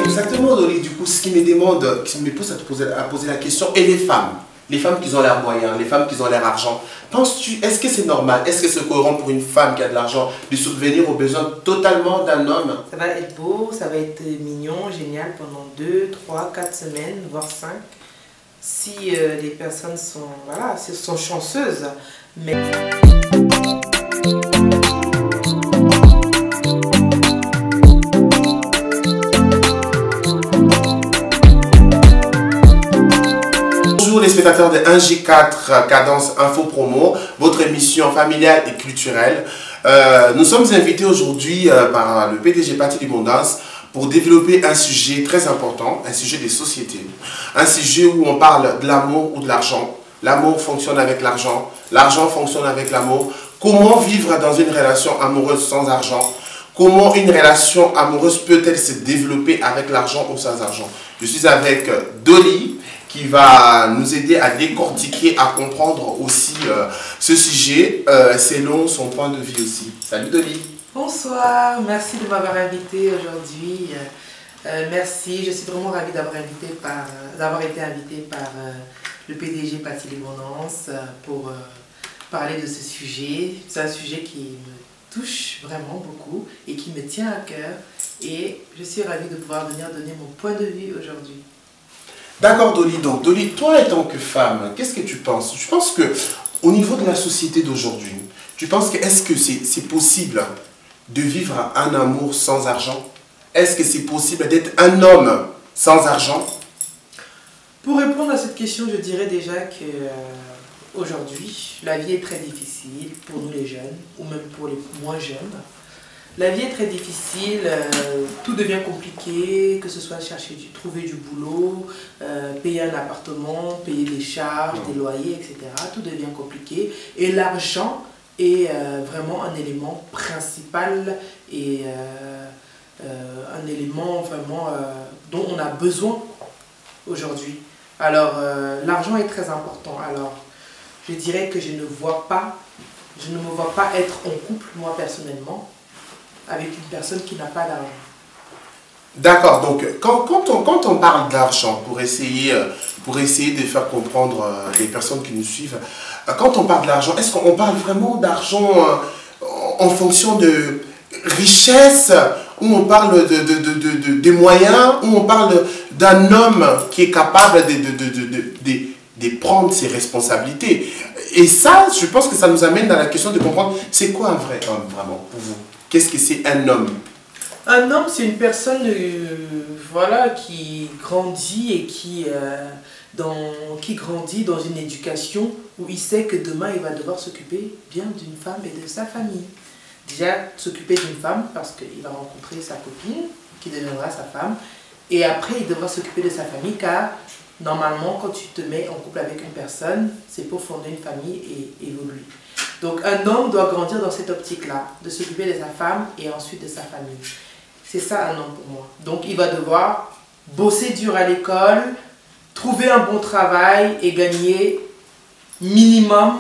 Exactement, Dolly. Du coup, ce qui me pousse à poser la question, et les femmes qui ont l'air moyen, les femmes qui ont l'air argent, penses-tu, est-ce que c'est normal, est-ce que c'est cohérent pour une femme qui a de l'argent de subvenir aux besoins totalement d'un homme? Ça va être beau, ça va être mignon, génial pendant 2, 3, 4 semaines, voire 5. Si les personnes sont, voilà, sont chanceuses. Mais... Bonjour les spectateurs de 1J4 Cadence Info Promo, votre émission familiale et culturelle. Nous sommes invités aujourd'hui par le PDG Patty Libondance pour développer un sujet très important, un sujet des sociétés. Un sujet où on parle de l'amour ou de l'argent. L'amour fonctionne avec l'argent, l'argent fonctionne avec l'amour. Comment vivre dans une relation amoureuse sans argent? Comment une relation amoureuse peut-elle se développer avec l'argent ou sans argent? Je suis avec Dolly, qui va nous aider à décortiquer, à comprendre aussi ce sujet selon son point de vue aussi. Salut Dolly. Bonsoir, merci de m'avoir invité aujourd'hui. Merci, je suis vraiment ravie d'avoir été invitée par le PDG Patty Libondance pour parler de ce sujet. C'est un sujet qui me touche vraiment beaucoup et qui me tient à cœur. Et je suis ravie de pouvoir venir donner mon point de vue aujourd'hui. D'accord Dolly, donc Dolly, toi en tant que femme, qu'est-ce que tu penses? Tu penses que au niveau de la société d'aujourd'hui, tu penses que est-ce que c'est possible de vivre un amour sans argent? Est-ce que c'est possible d'être un homme sans argent? Pour répondre à cette question, je dirais déjà que aujourd'hui, la vie est très difficile pour nous les jeunes, ou même pour les moins jeunes. La vie est très difficile, tout devient compliqué, que ce soit trouver du boulot, payer un appartement, payer des charges, des loyers, etc. Tout devient compliqué et l'argent est vraiment un élément principal et un élément vraiment dont on a besoin aujourd'hui. Alors l'argent est très important. Alors je dirais que je ne me vois pas être en couple, moi personnellement, avec une personne qui n'a pas d'argent. D'accord, donc quand on parle d'argent, pour essayer de faire comprendre les personnes qui nous suivent, quand on parle de l'argent, est-ce qu'on parle vraiment d'argent en fonction de richesse, ou on parle des moyens, ou on parle d'un homme qui est capable de prendre ses responsabilités? Et ça, je pense que ça nous amène dans la question de comprendre, c'est quoi un vrai homme vraiment pour vous? Qu'est-ce que c'est un homme? Un homme, c'est une personne voilà, qui grandit et qui grandit dans une éducation où il sait que demain, il va devoir s'occuper bien d'une femme et de sa famille. Déjà, s'occuper d'une femme parce qu'il va rencontrer sa copine qui deviendra sa femme. Et après, il devra s'occuper de sa famille car normalement, quand tu te mets en couple avec une personne, c'est pour fonder une famille et évoluer. Donc un homme doit grandir dans cette optique-là, de s'occuper de sa femme et ensuite de sa famille. C'est ça un homme pour moi. Donc il va devoir bosser dur à l'école, trouver un bon travail et gagner minimum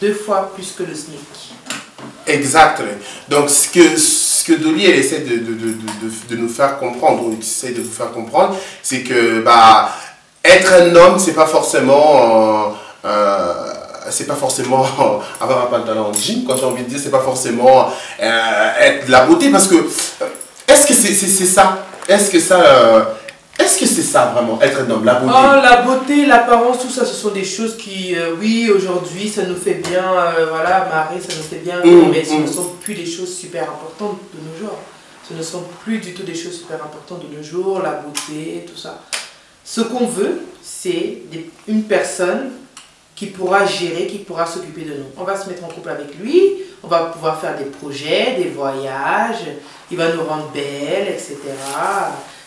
2 fois plus que le SMIC. Exactement. Donc ce que Dolly elle essaie de nous faire comprendre, ou essaie de vous faire comprendre, c'est que être un homme, c'est pas forcément avoir un pantalon en jean, quand j'ai envie de dire, c'est pas forcément être de la beauté, parce que est-ce que c'est ça? Est-ce que c'est ça vraiment, être un homme, la beauté? Oh, la beauté, l'apparence, tout ça, ce sont des choses qui, oui, aujourd'hui, ça nous fait bien, voilà, marrer, ça nous fait bien, mais ce ne sont plus des choses super importantes de nos jours. Ce ne sont plus du tout des choses super importantes de nos jours, la beauté, tout ça. Ce qu'on veut, c'est une personne qui pourra gérer, qui pourra s'occuper de nous. On va se mettre en couple avec lui, on va pouvoir faire des projets, des voyages, il va nous rendre belles, etc.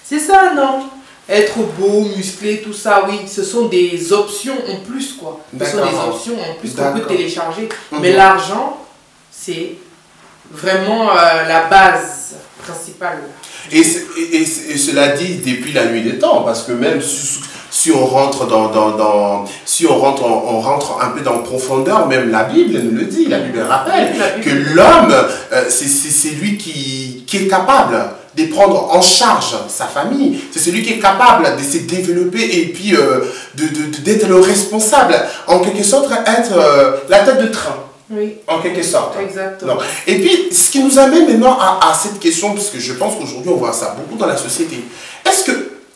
C'est ça, non? Être beau, musclé, tout ça, oui, ce sont des options en plus, quoi. Ce sont des options en plus qu'on peut télécharger. Mais l'argent, c'est vraiment la base principale. Et cela dit depuis la nuit des temps, parce que même si on rentre on rentre un peu dans profondeur, même la Bible nous le dit, la Bible rappelle que l'homme, c'est lui qui est capable de prendre en charge sa famille, c'est celui qui est capable de se développer et puis d'être le responsable, en quelque sorte être la tête de train. Oui. En quelque sorte. Exactement. Non. Et puis, ce qui nous amène maintenant à cette question, parce que je pense qu'aujourd'hui, on voit ça beaucoup dans la société.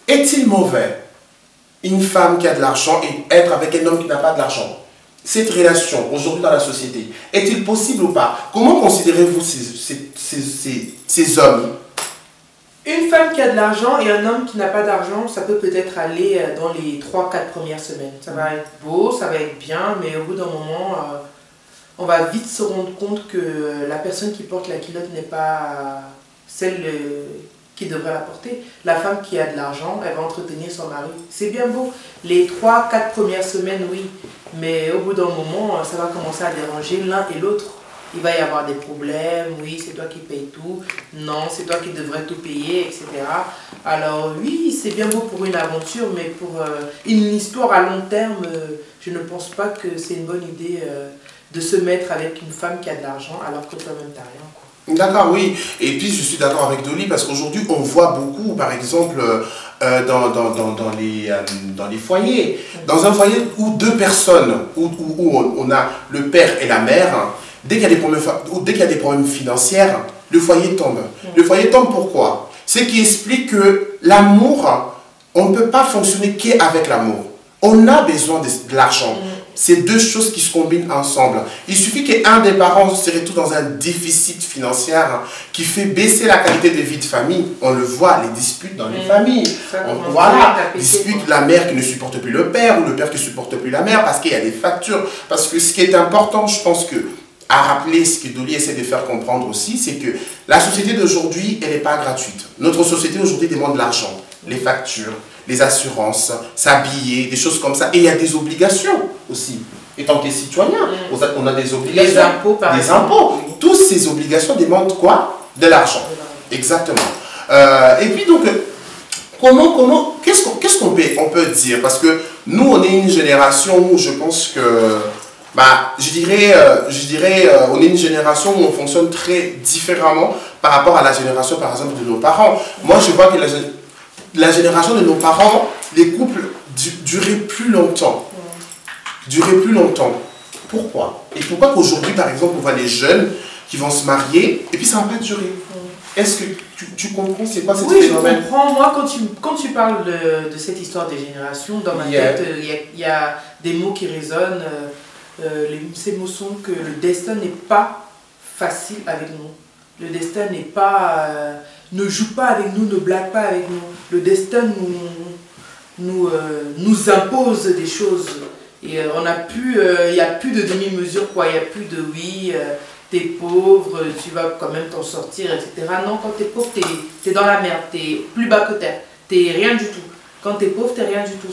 Est-il mauvais, une femme qui a de l'argent et être avec un homme qui n'a pas de l'argent? Cette relation, aujourd'hui dans la société, est-il possible ou pas? Comment considérez-vous ces hommes? Une femme qui a de l'argent et un homme qui n'a pas d'argent, ça peut peut-être aller dans les 3-4 premières semaines. Ça va être beau, ça va être bien, mais au bout d'un moment... on va vite se rendre compte que la personne qui porte la culotte n'est pas celle qui devrait la porter. La femme qui a de l'argent, elle va entretenir son mari. C'est bien beau. Les 3-4 premières semaines, oui. Mais au bout d'un moment, ça va commencer à déranger l'un et l'autre. Il va y avoir des problèmes. Oui, c'est toi qui payes tout. Non, c'est toi qui devrais tout payer, etc. Alors oui, c'est bien beau pour une aventure, mais pour une histoire à long terme, je ne pense pas que c'est une bonne idée de se mettre avec une femme qui a de l'argent alors que toi-même t'as rien. D'accord, oui. Et puis je suis d'accord avec Dolly parce qu'aujourd'hui on voit beaucoup, par exemple, dans les foyers. Dans un foyer où deux personnes, où on a le père et la mère, dès qu'il y a des problèmes financiers, le foyer tombe. Le foyer tombe pourquoi? Ce qui explique que l'amour, on ne peut pas fonctionner qu'avec l'amour. On a besoin de l'argent. C'est deux choses qui se combinent ensemble. Il suffit qu'un des parents se retrouve dans un déficit financier qui fait baisser la qualité de vie de famille. On le voit, les disputes dans les familles. Voilà, dispute la mère qui ne supporte plus le père ou le père qui ne supporte plus la mère parce qu'il y a des factures. Parce que ce qui est important, je pense que, à rappeler ce que Dolly essaie de faire comprendre aussi, c'est que la société d'aujourd'hui, elle n'est pas gratuite. Notre société aujourd'hui demande de l'argent, les factures, les assurances, s'habiller, des choses comme ça. Et il y a des obligations aussi. Étant que citoyen, on a des obligations. Les impôts, par exemple. Impôts. Toutes ces obligations demandent quoi? De l'argent. Exactement. Et puis donc, qu'est-ce qu'on peut dire? Parce que nous, on est une génération où je pense que, je dirais, on est une génération où on fonctionne très différemment par rapport à la génération, par exemple, de nos parents. Moi, je vois que la génération de nos parents, les couples duraient plus longtemps. Duraient plus longtemps. Pourquoi? Et pourquoi qu'aujourd'hui, par exemple, on voit les jeunes qui vont se marier et puis ça ne va pas durer? Est-ce que tu comprends c'est quoi cette phénomène? Oui, je comprends. Moi, quand tu parles de cette histoire des générations, dans ma tête, il y a des mots qui résonnent. Ces mots sont que le destin n'est pas facile avec nous. Le destin n'est pas... ne joue pas avec nous, ne blague pas avec nous. Le destin nous impose des choses. Et il n'y a plus de demi-mesure, quoi. Il n'y a plus de oui, t'es pauvre, tu vas quand même t'en sortir, etc. Non, quand t'es pauvre, t'es dans la merde, t'es plus bas que terre, t'es rien du tout. Quand t'es pauvre, t'es rien du tout.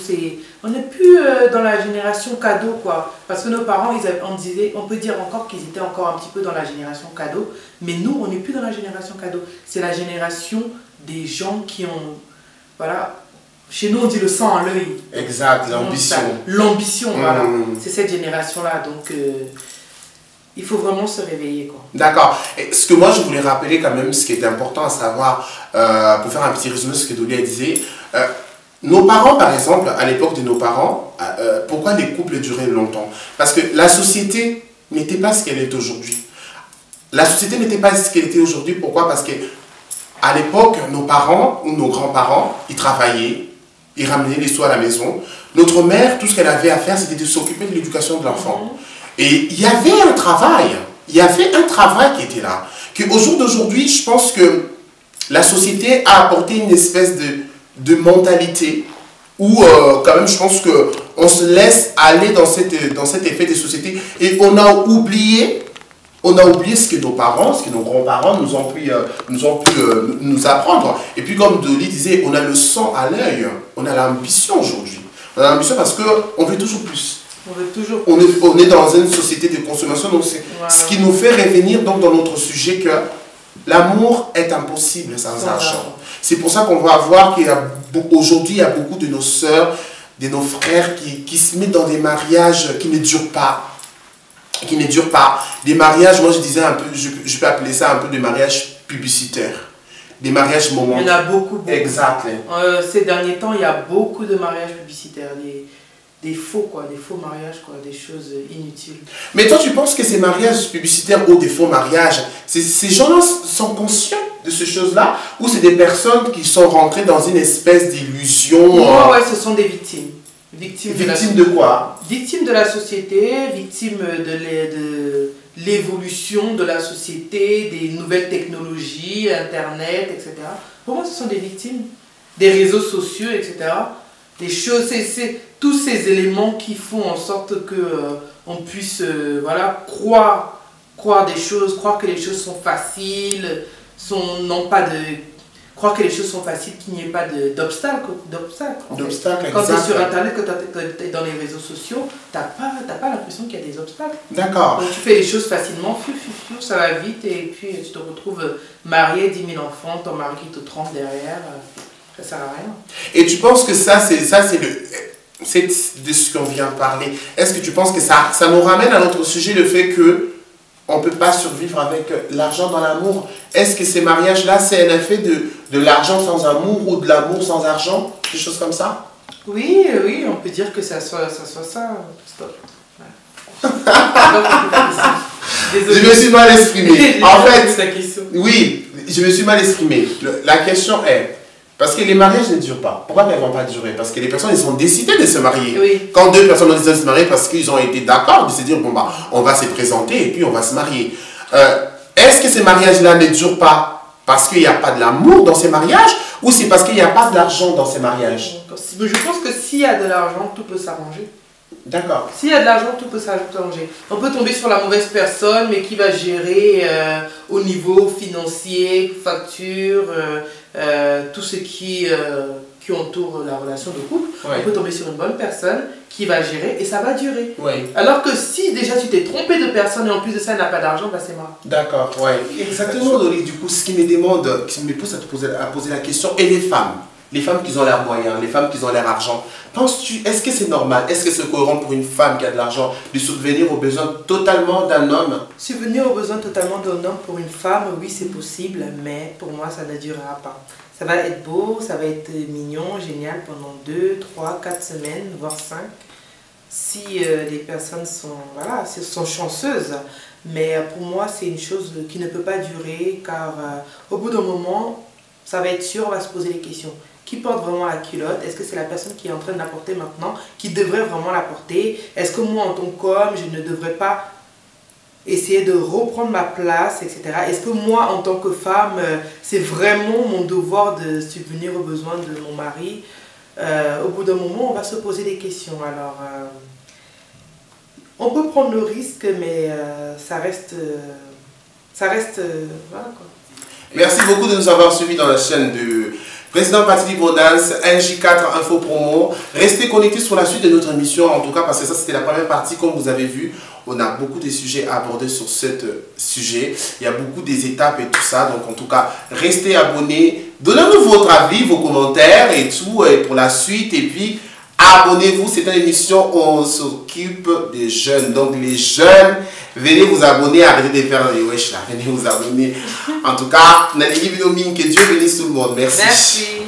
On n'est plus dans la génération cadeau, quoi. Parce que nos parents, on peut dire encore qu'ils étaient encore un petit peu dans la génération cadeau. Mais nous, on n'est plus dans la génération cadeau. C'est la génération des gens qui ont... Voilà. Chez nous, on dit le sang à l'œil. Exact, l'ambition. L'ambition, voilà. C'est cette génération-là. Donc, il faut vraiment se réveiller, quoi. D'accord. Ce que moi, je voulais rappeler quand même, ce qui est important à savoir, pour faire un petit résumé de ce que Dolly disait, nos parents, par exemple, à l'époque de nos parents, pourquoi les couples duraient longtemps? Parce que la société n'était pas ce qu'elle est aujourd'hui. La société n'était pas ce qu'elle était aujourd'hui. Pourquoi? Parce que à l'époque, nos parents ou nos grands-parents, ils travaillaient, ils ramenaient les sous à la maison. Notre mère, tout ce qu'elle avait à faire, c'était de s'occuper de l'éducation de l'enfant. Et il y avait un travail. Il y avait un travail qui était là. Qu'au jour d'aujourd'hui, je pense que la société a apporté une espèce de mentalité où quand même je pense qu'on se laisse aller dans cet effet des sociétés et on a oublié ce que nos parents, ce que nos grands-parents nous ont pu nous apprendre. Et puis comme Dolly disait, on a le sang à l'œil, on a l'ambition aujourd'hui. On a l'ambition parce qu'on veut toujours plus. On veut toujours on est dans une société de consommation, donc c'est ce qui nous fait revenir donc dans notre sujet que l'amour est impossible sans argent. C'est pour ça qu'on va voir qu'aujourd'hui, il y a beaucoup de nos sœurs, de nos frères qui se mettent dans des mariages qui ne durent pas. Des mariages, moi je disais un peu, je peux appeler ça un peu des mariages publicitaires. Des mariages momentaires. Il y en a beaucoup. Exact. Ces derniers temps, il y a beaucoup de mariages publicitaires. Des faux mariages, des choses inutiles. Mais toi, tu penses que ces mariages publicitaires ou des faux mariages, ces gens-là sont conscients de ces choses-là ou c'est des personnes qui sont rentrées dans une espèce d'illusion? Ouais, ce sont des victimes. Victimes de quoi? Victimes de la société, victimes de l'évolution de la société, des nouvelles technologies, Internet, etc. Pour moi, ce sont des victimes des réseaux sociaux, etc. Des choses, c'est tous ces éléments qui font en sorte que on puisse croire des choses, croire que les choses sont faciles, croire que les choses sont faciles, qu'il n'y ait pas d'obstacles. Quand tu es sur Internet, quand tu es dans les réseaux sociaux, tu n'as pas l'impression qu'il y a des obstacles. D'accord. Donc tu fais les choses facilement, ça va vite, et puis tu te retrouves marié, 10 000 enfants, ton mari qui te trompe derrière. Ça sert à rien. Et tu penses que c'est de ce qu'on vient de parler. Est-ce que tu penses que ça nous ramène à notre sujet, le fait que on ne peut pas survivre avec l'argent dans l'amour? Est-ce que ces mariages-là, c'est un effet de l'argent sans amour ou de l'amour sans argent? Des choses comme ça? Oui, on peut dire que ça soit ça. Stop. Ouais. Désolé. Je me suis mal exprimé. En fait, question. Oui, je me suis mal exprimé. La question est... Parce que les mariages ne durent pas. Pourquoi ils ne vont pas durer? Parce que les personnes, ils ont décidé de se marier. Oui. Quand deux personnes ont décidé de se marier, parce qu'ils ont été d'accord de se dire, bon, on va se présenter et puis on va se marier. Est-ce que ces mariages-là ne durent pas parce qu'il n'y a pas de l'amour dans ces mariages ou c'est parce qu'il n'y a pas d'argent dans ces mariages? Je pense que s'il y a de l'argent, tout peut s'arranger. D'accord. S'il y a de l'argent, tout peut s'arranger. On peut tomber sur la mauvaise personne, mais qui va gérer au niveau financier, facture, tout ce qui entoure la relation de couple. Ouais. On peut tomber sur une bonne personne qui va gérer et ça va durer. Ouais. Alors que si déjà tu t'es trompé de personne et en plus de ça, elle n'a pas d'argent, bah c'est mort. D'accord, ouais. Exactement, Dolly. Du coup, ce qui me pousse à poser la question, et les femmes? Les femmes qui ont l'air moyens, les femmes qui ont l'air argent. Penses-tu, est-ce que c'est normal, est-ce que c'est cohérent pour une femme qui a de l'argent de subvenir aux besoins totalement d'un homme? Subvenir aux besoins totalement d'un homme pour une femme, oui c'est possible, mais pour moi ça ne durera pas. Ça va être beau, ça va être mignon, génial pendant 2, 3, 4 semaines, voire 5. Si les personnes sont chanceuses. Mais pour moi c'est une chose qui ne peut pas durer car au bout d'un moment, ça va être sûr, on va se poser les questions. Qui porte vraiment la culotte? Est-ce que c'est la personne qui est en train de la porter maintenant, qui devrait vraiment la porter? Est-ce que moi, en tant qu'homme, je ne devrais pas essayer de reprendre ma place, etc. Est-ce que moi, en tant que femme, c'est vraiment mon devoir de subvenir aux besoins de mon mari? Au bout d'un moment, on va se poser des questions. Alors, on peut prendre le risque, mais ça reste voilà quoi. Merci beaucoup de nous avoir suivis dans la chaîne de Président Patrick Gaudens, NJ4 Info Promo. Restez connectés sur la suite de notre émission, en tout cas parce que ça c'était la première partie. Comme vous avez vu, on a beaucoup de sujets à aborder sur ce sujet. Il y a beaucoup des étapes et tout ça. Donc en tout cas, restez abonnés. Donnez-nous votre avis, vos commentaires et tout et pour la suite. Et puis, abonnez-vous. C'est une émission où on s'occupe des jeunes. Donc les jeunes, venez vous abonner. Arrêtez de faire les wesh là. Venez vous abonner. En tout cas, que Dieu bénisse tout le monde. Merci.